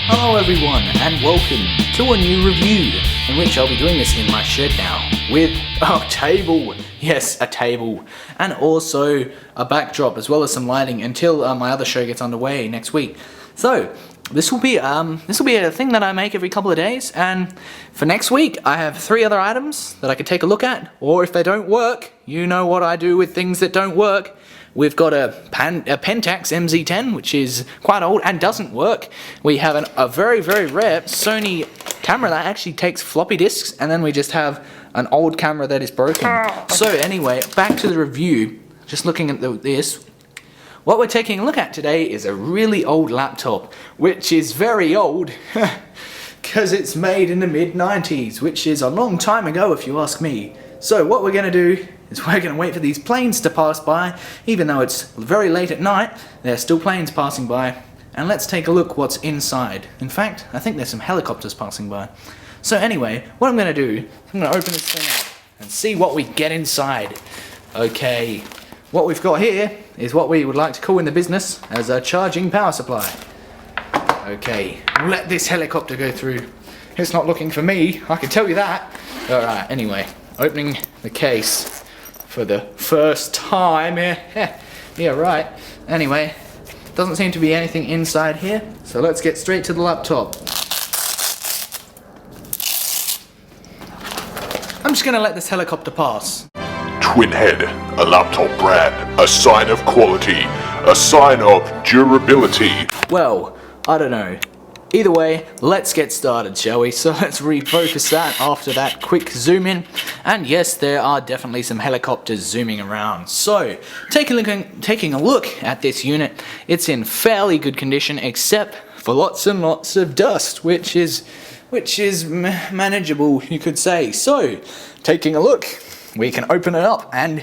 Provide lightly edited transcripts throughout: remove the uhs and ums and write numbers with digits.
Hello everyone and welcome to a new review in which I'll be doing this in my shed now with a table, yes a table, and also a backdrop as well as some lighting until my other show gets underway next week. So this will be a thing that I make every couple of days, and for next week I have 3 other items that I could take a look at, or if they don't work, you know what I do with things that don't work. We've got a Pentax MZ10, which is quite old and doesn't work. We have a very, very rare Sony camera that actually takes floppy disks, and then we just have an old camera that is broken. So anyway, back to the review. Just looking at this. What we're taking a look at today is a really old laptop, which is very old, because it's made in the mid-90s, which is a long time ago if you ask me. So what we're going to do is we're going to wait for these planes to pass by. Even though it's very late at night, there's still planes passing by. And let's take a look what's inside. In fact, I think there's some helicopters passing by. So anyway, what I'm going to do, I'm going to open this thing up and see what we get inside. Okay, what we've got here is what we would like to call in the business as a charging power supply. Okay, we'll let this helicopter go through. It's not looking for me, I can tell you that. Alright, anyway, opening the case for the first time. Yeah, right. Anyway, doesn't seem to be anything inside here, so let's get straight to the laptop. I'm just gonna let this helicopter pass. Twinhead, a laptop brand, a sign of quality, a sign of durability. Well, I don't know. Either way, let's get started, shall we? So let's refocus that after that quick zoom in. And yes, there are definitely some helicopters zooming around. So, taking a look at this unit, it's in fairly good condition except for lots and lots of dust, which is manageable, you could say. So, taking a look, we can open it up, and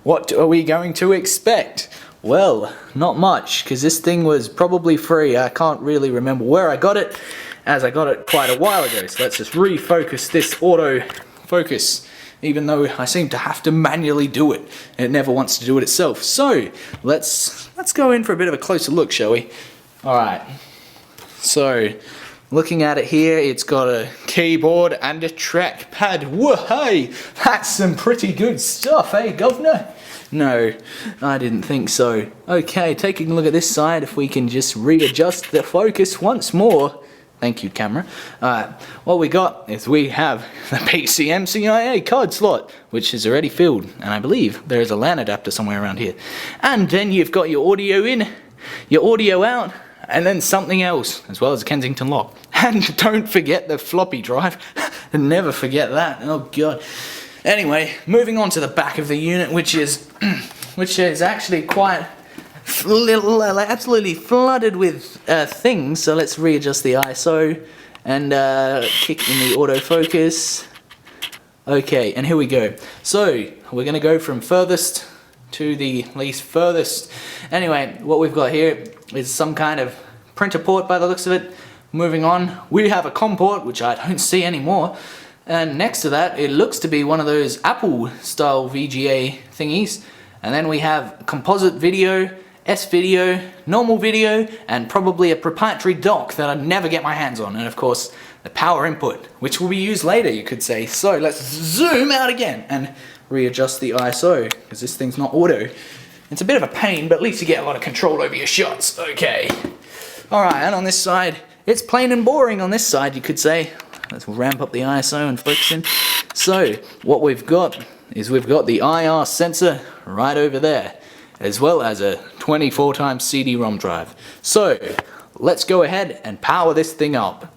what are we going to expect? Well, not much, because this thing was probably free. I can't really remember where I got it, as I got it quite a while ago. So let's just refocus this autofocus, even though I seem to have to manually do it. It never wants to do it itself. So let's go in for a bit of a closer look, shall we? Alright, so looking at it here, it's got a keyboard and a trackpad. Whoa, hey, that's some pretty good stuff, eh, governor? No, I didn't think so. Okay, taking a look at this side, if we can just readjust the focus once more. Thank you, camera. What we got is we have the PCMCIA card slot, which is already filled, and I believe there is a LAN adapter somewhere around here. And then you've got your audio in, your audio out, and then something else, as well as a Kensington lock. And don't forget the floppy drive. Never forget that. Oh god. Anyway, moving on to the back of the unit, which is actually quite absolutely flooded with things. So let's readjust the ISO and kick in the autofocus. Okay, and here we go. So we're going to go from furthest to the least furthest. Anyway, what we've got here is some kind of printer port by the looks of it. Moving on, we have a COM port, which I don't see anymore. And next to that, it looks to be one of those Apple style VGA thingies. And then we have composite video, S-video, normal video, and probably a proprietary dock that I'd never get my hands on. And of course, the power input, which will be used later, you could say. So let's zoom out again and readjust the ISO, because this thing's not auto. It's a bit of a pain, but at least you get a lot of control over your shots. Okay. Alright, and on this side, it's plain and boring on this side, you could say. Let's ramp up the ISO and focus in. So, what we've got is we've got the IR sensor right over there, as well as a 24x CD-ROM drive. So, let's go ahead and power this thing up.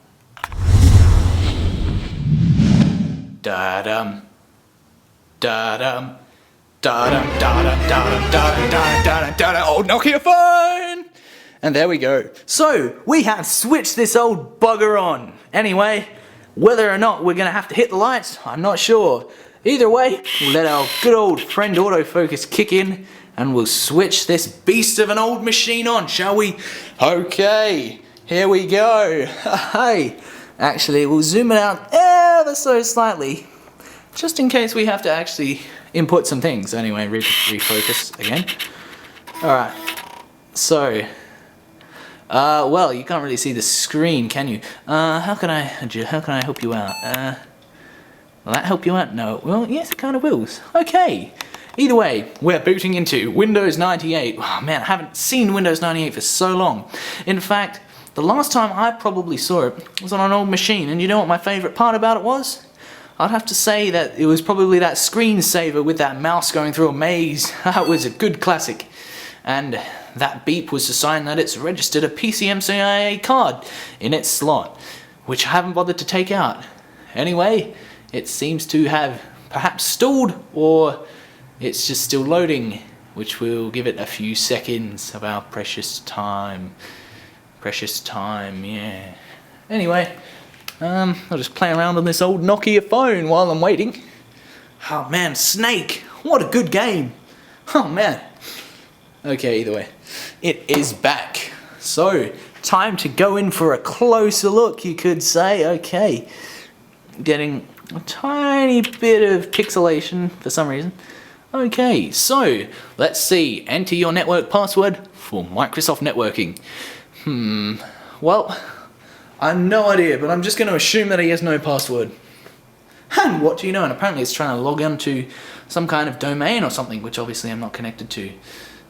Da-dum, da-dum, da-dum, da-dum, da-dum, da-dum, da-dum, da-dum, old Nokia phone! And there we go. So, we have switched this old bugger on. Anyway, whether or not we're going to have to hit the lights, I'm not sure. Either way, we'll let our good old friend autofocus kick in, and we'll switch this beast of an old machine on, shall we? Okay, here we go. Hey, actually, we'll zoom it out ever so slightly, just in case we have to actually input some things. Anyway, refocus again. Alright, so Well, you can't really see the screen, can you? How can I help you out? Will that help you out? No. Well, yes, it kind of will. Okay. Either way, we're booting into Windows 98. Oh man, I haven't seen Windows 98 for so long. In fact, the last time I probably saw it was on an old machine, and you know what my favourite part about it was? I'd have to say that it was probably that screensaver with that mouse going through a maze. That was a good classic. And that beep was a sign that it's registered a PCMCIA card in its slot, which I haven't bothered to take out. Anyway, it seems to have perhaps stalled, or it's just still loading, which will give it a few seconds of our precious time. Precious time, yeah. Anyway, I'll just play around on this old Nokia phone while I'm waiting. Oh man, Snake! What a good game! Oh man. Okay, either way, it is back. So, time to go in for a closer look, you could say. Okay, getting a tiny bit of pixelation for some reason. Okay, so let's see. Enter your network password for Microsoft Networking. Well, I have no idea, but I'm just going to assume that he has no password. And what do you know? And apparently it's trying to log onto some kind of domain or something, which obviously I'm not connected to.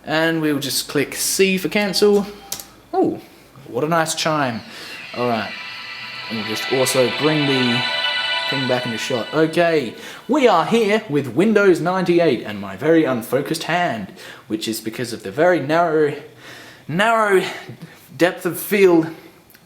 And we'll just click C for cancel. Oh, what a nice chime. Alright, and we'll just also bring the thing back into shot. Okay, we are here with Windows 98 and my very unfocused hand, which is because of the very narrow depth of field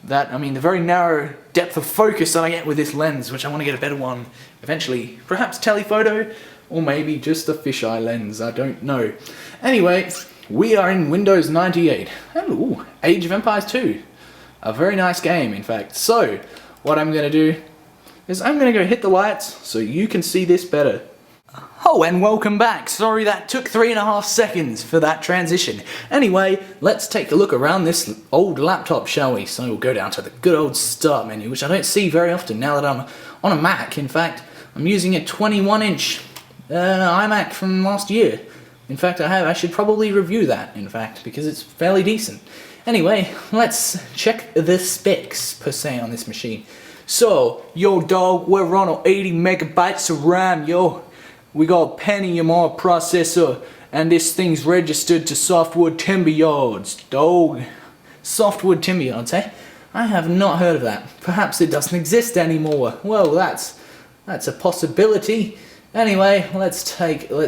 the very narrow depth of focus that I get with this lens, which I want to get a better one eventually. Perhaps telephoto, or maybe just a fisheye lens, I don't know. Anyway, we are in Windows 98, and ooh, Age of Empires 2. A very nice game, in fact. So, what I'm going to do is I'm going to go hit the lights so you can see this better. Oh, and welcome back. Sorry that took 3.5 seconds for that transition. Anyway, let's take a look around this old laptop, shall we? So we'll go down to the good old start menu, which I don't see very often now that I'm on a Mac. In fact, I'm using a 21-inch iMac from last year. In fact, I should probably review that, in fact, because it's fairly decent. Anyway, let's check the specs, per se, on this machine. So, yo dog, we're on 80 megabytes of RAM, yo. We got a Pentium processor, and this thing's registered to softwood timber yards, dog. Softwood timber yards, eh? I have not heard of that. Perhaps it doesn't exist anymore. Well, that's a possibility. Anyway, let's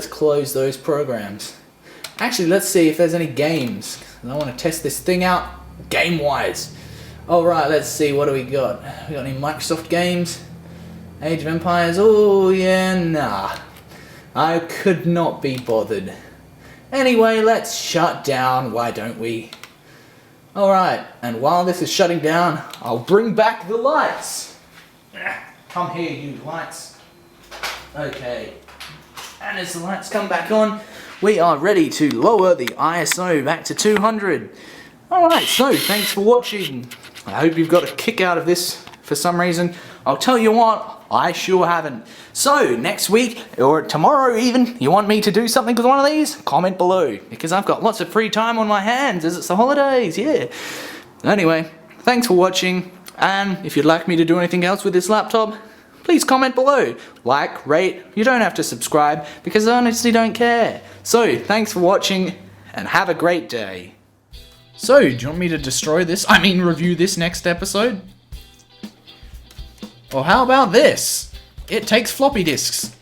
close those programs. Actually, let's see if there's any games. I want to test this thing out game-wise. Alright, let's see, what do we got? We got any Microsoft games? Age of Empires? Oh, yeah, nah. I could not be bothered. Anyway, let's shut down, why don't we? Alright, and while this is shutting down, I'll bring back the lights. Come here, you lights. Okay. And as the lights come back on, we are ready to lower the ISO back to 200. Alright, so thanks for watching. I hope you've got a kick out of this for some reason. I'll tell you what, I sure haven't. So, next week, or tomorrow even, you want me to do something with one of these? Comment below, because I've got lots of free time on my hands as it's the holidays, yeah. Anyway, thanks for watching, and if you'd like me to do anything else with this laptop, please comment below. Like, rate, you don't have to subscribe, because I honestly don't care. So, thanks for watching, and have a great day. So, do you want me to review this next episode? Or how about this? It takes floppy disks.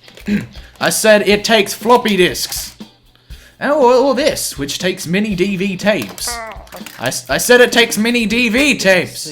I said it takes floppy disks. Or this, which takes mini DV tapes. I said it takes mini DV tapes.